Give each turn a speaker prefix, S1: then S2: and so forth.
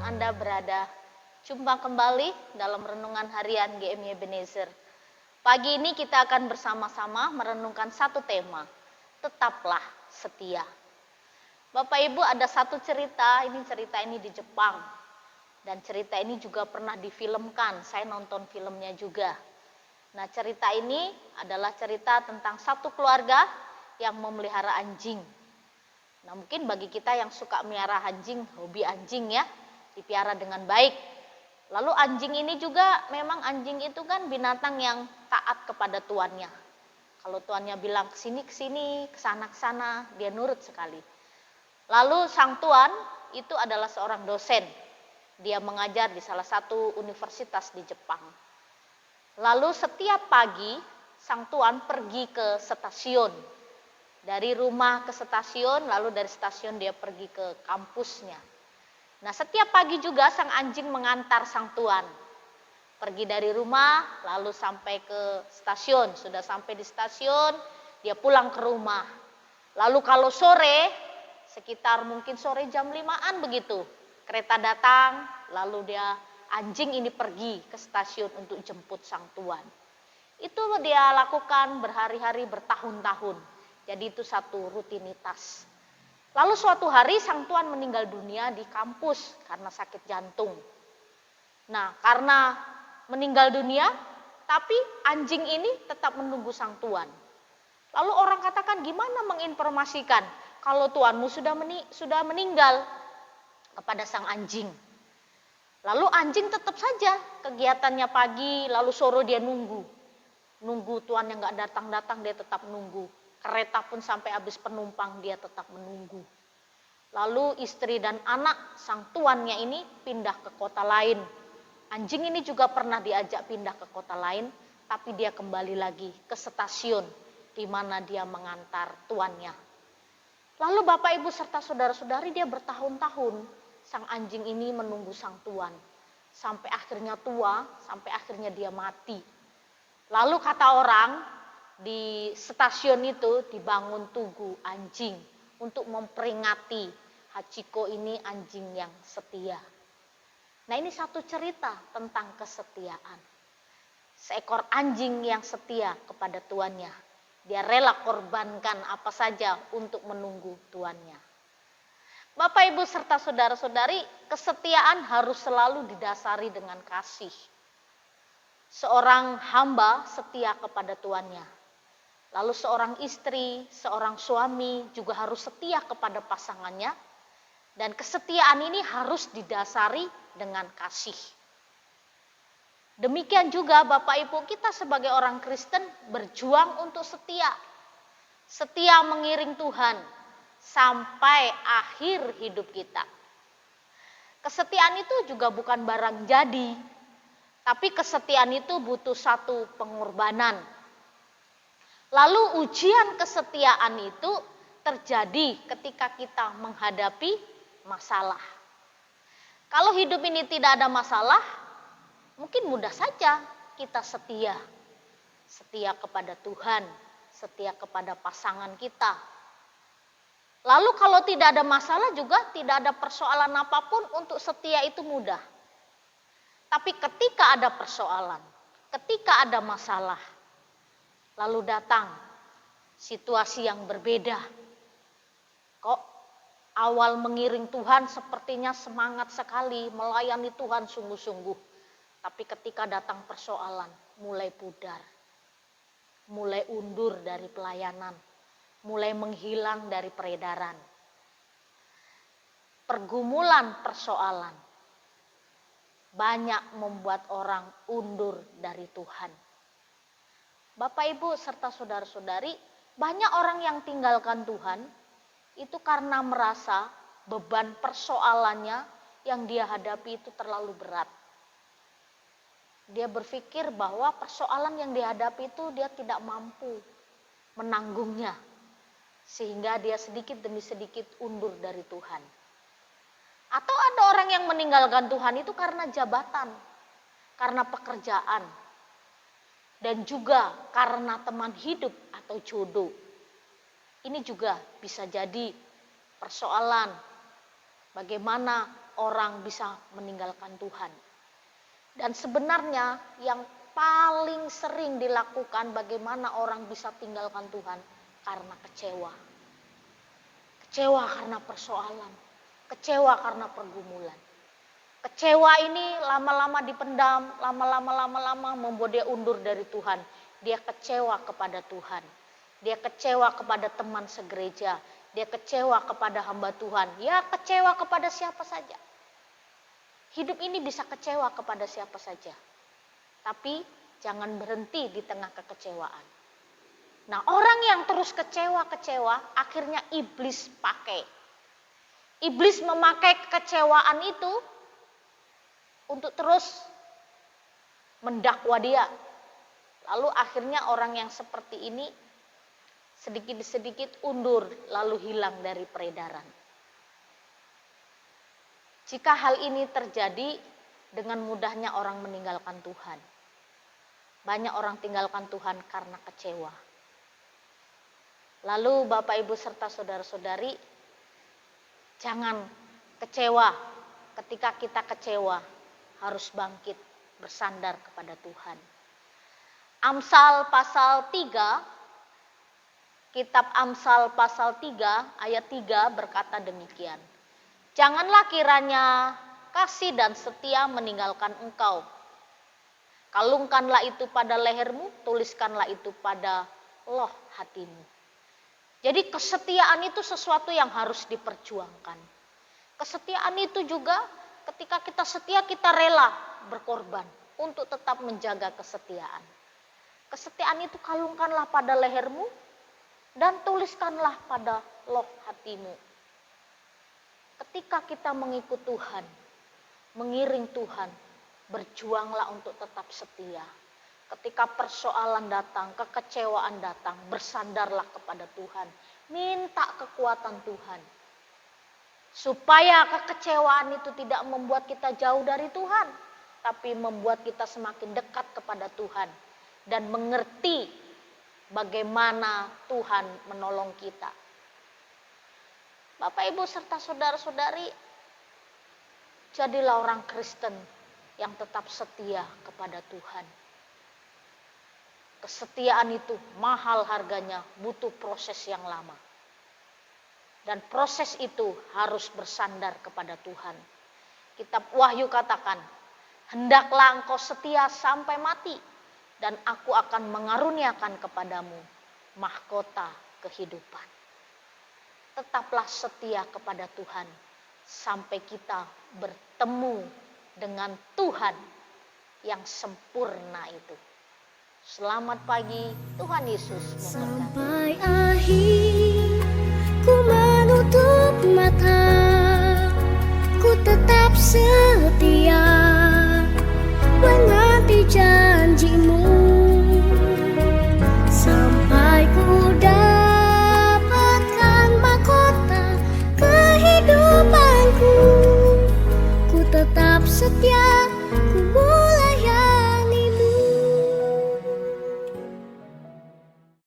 S1: Anda berada. Jumpa kembali dalam renungan harian GMI Ebenezer. Pagi ini kita akan bersama-sama merenungkan satu tema, tetaplah setia. Bapak Ibu, ada satu cerita ini di Jepang. Dan cerita ini juga pernah difilmkan, saya nonton filmnya juga. Nah, cerita ini adalah cerita tentang satu keluarga yang memelihara anjing. Nah, mungkin bagi kita yang suka melihara anjing, hobi anjing ya, dipiara dengan baik. Lalu anjing ini juga, memang anjing itu kan binatang yang taat kepada tuannya. Kalau tuannya bilang kesini, kesana, dia nurut sekali. Lalu sang tuan itu adalah seorang dosen. Dia mengajar di salah satu universitas di Jepang. Lalu setiap pagi sang tuan pergi ke stasiun. Dari rumah ke stasiun, lalu dari stasiun dia pergi ke kampusnya. Nah, setiap pagi juga sang anjing mengantar sang tuan. Pergi dari rumah, lalu sampai ke stasiun. Sudah sampai di stasiun, dia pulang ke rumah. Lalu kalau sore, sekitar mungkin sore jam 5-an begitu, kereta datang, lalu anjing ini pergi ke stasiun untuk jemput sang tuan. Itu dia lakukan berhari-hari, bertahun-tahun. Jadi itu satu rutinitas. Lalu suatu hari sang tuan meninggal dunia di kampus karena sakit jantung. Nah, karena meninggal dunia, tapi anjing ini tetap menunggu sang tuan. Lalu orang katakan, gimana menginformasikan kalau tuanmu sudah meninggal kepada sang anjing? Lalu anjing tetap saja kegiatannya pagi, lalu sore dia nunggu tuan yang gak datang-datang, dia tetap nunggu. Kereta pun sampai habis penumpang, dia tetap menunggu. Lalu istri dan anak sang tuannya ini pindah ke kota lain. Anjing ini juga pernah diajak pindah ke kota lain, tapi dia kembali lagi ke stasiun di mana dia mengantar tuannya. Lalu Bapak Ibu serta saudara-saudari, dia bertahun-tahun sang anjing ini menunggu sang tuan. Sampai akhirnya tua, sampai akhirnya dia mati. Lalu kata orang, di stasiun itu dibangun tugu anjing untuk memperingati Hachiko ini anjing yang setia. Nah, ini satu cerita tentang kesetiaan. Seekor anjing yang setia kepada tuannya. Dia rela korbankan apa saja untuk menunggu tuannya. Bapak Ibu serta saudara-saudari, kesetiaan harus selalu didasari dengan kasih. Seorang hamba setia kepada tuannya. Lalu seorang istri, seorang suami juga harus setia kepada pasangannya. Dan kesetiaan ini harus didasari dengan kasih. Demikian juga Bapak Ibu, kita sebagai orang Kristen berjuang untuk setia. Setia mengiring Tuhan sampai akhir hidup kita. Kesetiaan itu juga bukan barang jadi, tapi kesetiaan itu butuh satu pengorbanan. Lalu ujian kesetiaan itu terjadi ketika kita menghadapi masalah. Kalau hidup ini tidak ada masalah, mungkin mudah saja kita setia. Setia kepada Tuhan, setia kepada pasangan kita. Lalu kalau tidak ada masalah juga tidak ada persoalan apapun, untuk setia itu mudah. Tapi ketika ada persoalan, ketika ada masalah, lalu datang situasi yang berbeda. Kok awal mengiring Tuhan sepertinya semangat sekali, melayani Tuhan sungguh-sungguh. Tapi ketika datang persoalan, mulai pudar. Mulai undur dari pelayanan. Mulai menghilang dari peredaran. Pergumulan persoalan banyak membuat orang undur dari Tuhan. Bapak Ibu serta saudara-saudari, banyak orang yang tinggalkan Tuhan itu karena merasa beban persoalannya yang dia hadapi itu terlalu berat. Dia berpikir bahwa persoalan yang dihadapi itu dia tidak mampu menanggungnya. Sehingga dia sedikit demi sedikit undur dari Tuhan. Atau ada orang yang meninggalkan Tuhan itu karena jabatan, karena pekerjaan, dan juga karena teman hidup atau jodoh. Ini juga bisa jadi persoalan. Bagaimana orang bisa meninggalkan Tuhan. Dan sebenarnya yang paling sering dilakukan bagaimana orang bisa tinggalkan Tuhan karena kecewa. Kecewa karena persoalan, kecewa karena pergumulan. Kecewa ini lama-lama dipendam, lama-lama membuat dia undur dari Tuhan. Dia kecewa kepada Tuhan. Dia kecewa kepada teman segereja. Dia kecewa kepada hamba Tuhan. Ya kecewa kepada siapa saja. Hidup ini bisa kecewa kepada siapa saja. Tapi jangan berhenti di tengah kekecewaan. Nah, orang yang terus kecewa, akhirnya iblis pakai. Iblis memakai kekecewaan itu untuk terus mendakwa dia. Lalu akhirnya orang yang seperti ini sedikit-sedikit undur lalu hilang dari peredaran. Jika hal ini terjadi, dengan mudahnya orang meninggalkan Tuhan. Banyak orang tinggalkan Tuhan karena kecewa. Lalu Bapak Ibu serta saudara-saudari, jangan kecewa. Ketika kita kecewa, harus bangkit bersandar kepada Tuhan. Amsal pasal 3, kitab Amsal pasal 3 ayat 3 berkata demikian. Janganlah kiranya kasih dan setia meninggalkan engkau. Kalungkanlah itu pada lehermu, tuliskanlah itu pada loh hatimu. Jadi kesetiaan itu sesuatu yang harus diperjuangkan. Kesetiaan itu juga ketika kita setia, kita rela berkorban untuk tetap menjaga kesetiaan. Kesetiaan itu kalungkanlah pada lehermu dan tuliskanlah pada loh hatimu. Ketika kita mengikut Tuhan, mengiring Tuhan, berjuanglah untuk tetap setia. Ketika persoalan datang, kekecewaan datang, bersandarlah kepada Tuhan. Minta kekuatan Tuhan. Supaya kekecewaan itu tidak membuat kita jauh dari Tuhan, tapi membuat kita semakin dekat kepada Tuhan dan mengerti bagaimana Tuhan menolong kita. Bapak Ibu serta saudara-saudari, jadilah orang Kristen yang tetap setia kepada Tuhan. Kesetiaan itu mahal harganya, butuh proses yang lama. Dan proses itu harus bersandar kepada Tuhan. Kitab Wahyu katakan, hendaklah engkau setia sampai mati, dan aku akan mengaruniakan kepadamu mahkota kehidupan. Tetaplah setia kepada Tuhan sampai kita bertemu dengan Tuhan yang sempurna itu. Selamat pagi, Tuhan Yesus memberkati.
S2: Sampai akhir ku menutup mata, ku tetap setia.